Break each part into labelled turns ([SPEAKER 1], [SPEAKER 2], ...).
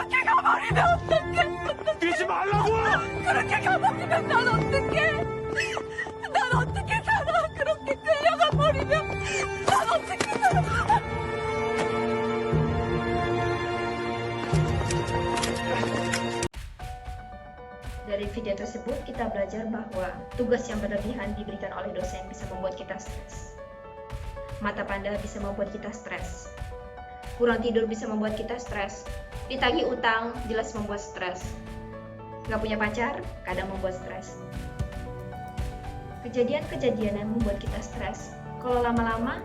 [SPEAKER 1] 그렇게 가버리면 어떡해?
[SPEAKER 2] 뛰지 말라고!
[SPEAKER 1] 그렇게 가버리면 난 어떡해? 난 어떻게 살아? 그렇게 끌려가 버리면 난 어떻게 살아?
[SPEAKER 3] Dari video tersebut kita belajar bahwa tugas yang berlebihan diberikan oleh dosen bisa membuat kita stres. Mata panda bisa membuat kita stres. Kurang tidur bisa membuat kita stres. Ditagih utang jelas membuat stres. Gak punya pacar kadang membuat stres. Kejadian-kejadian yang membuat kita stres, kalau lama-lama,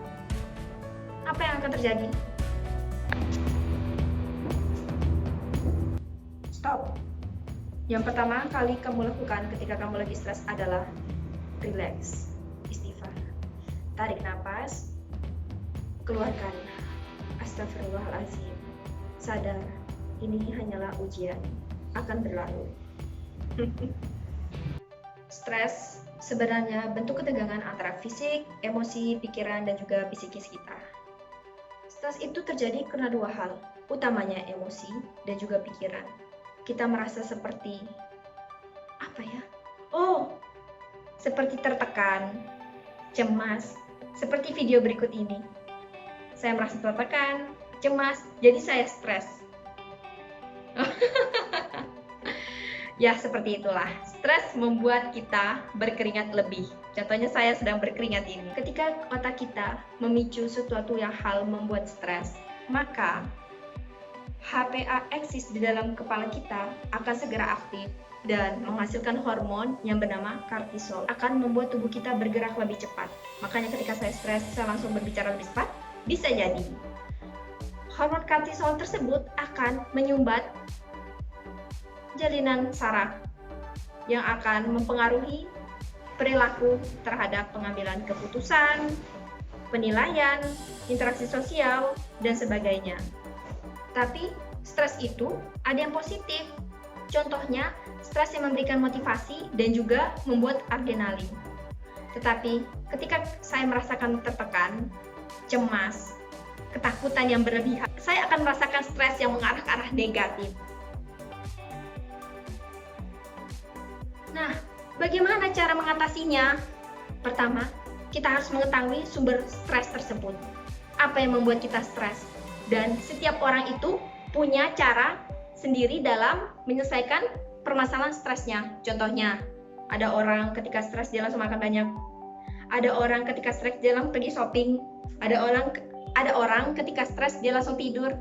[SPEAKER 3] apa yang akan terjadi? Stop. Yang pertama kali kamu lakukan ketika kamu lagi stres adalah relax, istighfar. Tarik nafas, keluarkan. Astagfirullahaladzim. Sadar, ini hanyalah ujian, akan berlalu. Stres sebenarnya bentuk ketegangan antara fisik, emosi, pikiran, dan juga psikis kita. Stres itu terjadi karena dua hal, utamanya emosi dan juga pikiran. Kita merasa seperti apa ya? Oh, seperti tertekan, cemas, seperti video berikut ini. Saya merasa tertekan, cemas, jadi saya stres. Ya, seperti itulah. Stres membuat kita berkeringat lebih. Contohnya saya sedang berkeringat ini. Ketika otak kita memicu sesuatu yang hal membuat stres, maka HPA eksis di dalam kepala kita akan segera aktif dan menghasilkan hormon yang bernama kortisol, akan membuat tubuh kita bergerak lebih cepat. Makanya ketika saya stres, saya langsung berbicara lebih cepat. Bisa jadi hormon kortisol tersebut akan menyumbat jalinan saraf yang akan mempengaruhi perilaku terhadap pengambilan keputusan, penilaian, interaksi sosial, dan sebagainya. Tapi stres itu ada yang positif. Contohnya, stres yang memberikan motivasi dan juga membuat adrenalin. Tetapi ketika saya merasakan tertekan, cemas, ketakutan yang berlebihan, saya akan merasakan stres yang mengarah ke arah negatif. Nah, bagaimana cara mengatasinya? Pertama, kita harus mengetahui sumber stres tersebut. Apa yang membuat kita stres? Dan setiap orang itu punya cara sendiri dalam menyelesaikan permasalahan stresnya. Contohnya, ada orang ketika stres dia langsung makan banyak. Ada orang ketika stres dia langsung pergi shopping. Ada orang ketika stres dia langsung tidur.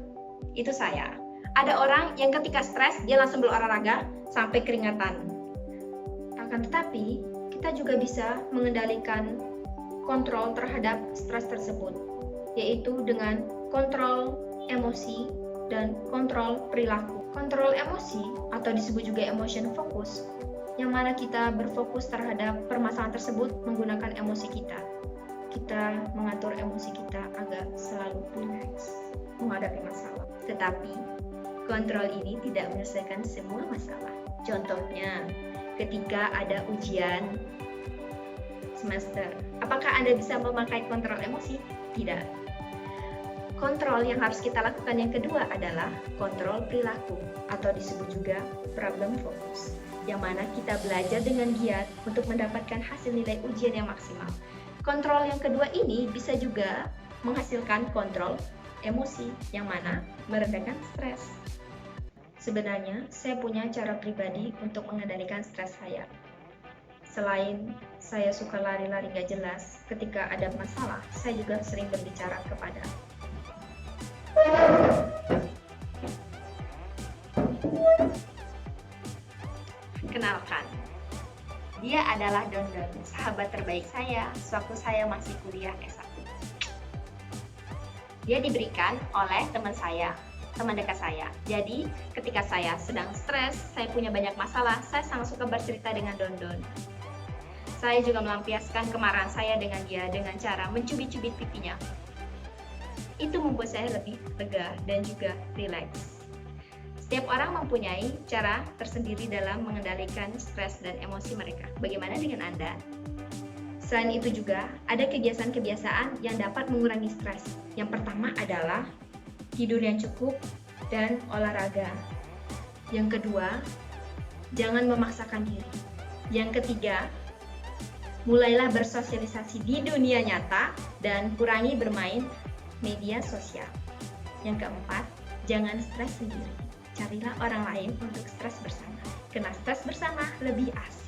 [SPEAKER 3] Itu saya. Ada orang yang ketika stres dia langsung berolahraga sampai keringatan. Akan tetapi, kita juga bisa mengendalikan kontrol terhadap stres tersebut, yaitu dengan kontrol emosi dan kontrol perilaku. Kontrol emosi atau disebut juga emotion focus, yang mana kita berfokus terhadap permasalahan tersebut menggunakan emosi kita. Kita mengatur emosi kita agar selalu relax menghadapi masalah. Tetapi, kontrol ini tidak menyelesaikan semua masalah. Contohnya, ketika ada ujian semester, apakah Anda bisa memakai kontrol emosi? Tidak. Kontrol yang harus kita lakukan yang kedua adalah kontrol perilaku atau disebut juga problem focus, yang mana kita belajar dengan giat untuk mendapatkan hasil nilai ujian yang maksimal. Kontrol yang kedua ini bisa juga menghasilkan kontrol emosi, yang mana meredakan stres. Sebenarnya, saya punya cara pribadi untuk mengendalikan stres saya. Selain saya suka lari-lari gak jelas, ketika ada masalah, saya juga sering berbicara kepada kenalkan, dia adalah Dondon, sahabat terbaik saya sewaktu saya masih kuliah S1. Dia diberikan oleh teman dekat saya. Jadi, ketika saya sedang stres, saya punya banyak masalah, saya sangat suka bercerita dengan Dondon. Saya juga melampiaskan kemarahan saya dengan dia dengan cara mencubit-cubit pipinya. Itu membuat saya lebih lega dan juga rileks. Setiap orang mempunyai cara tersendiri dalam mengendalikan stres dan emosi mereka. Bagaimana dengan Anda? Selain itu juga, ada kebiasaan-kebiasaan yang dapat mengurangi stres. Yang pertama adalah tidur yang cukup dan olahraga. Yang kedua, jangan memaksakan diri. Yang ketiga, mulailah bersosialisasi di dunia nyata dan kurangi bermain media sosial. Yang keempat, jangan stres sendiri. Carilah orang lain untuk stres bersama. Karena stres bersama lebih asik.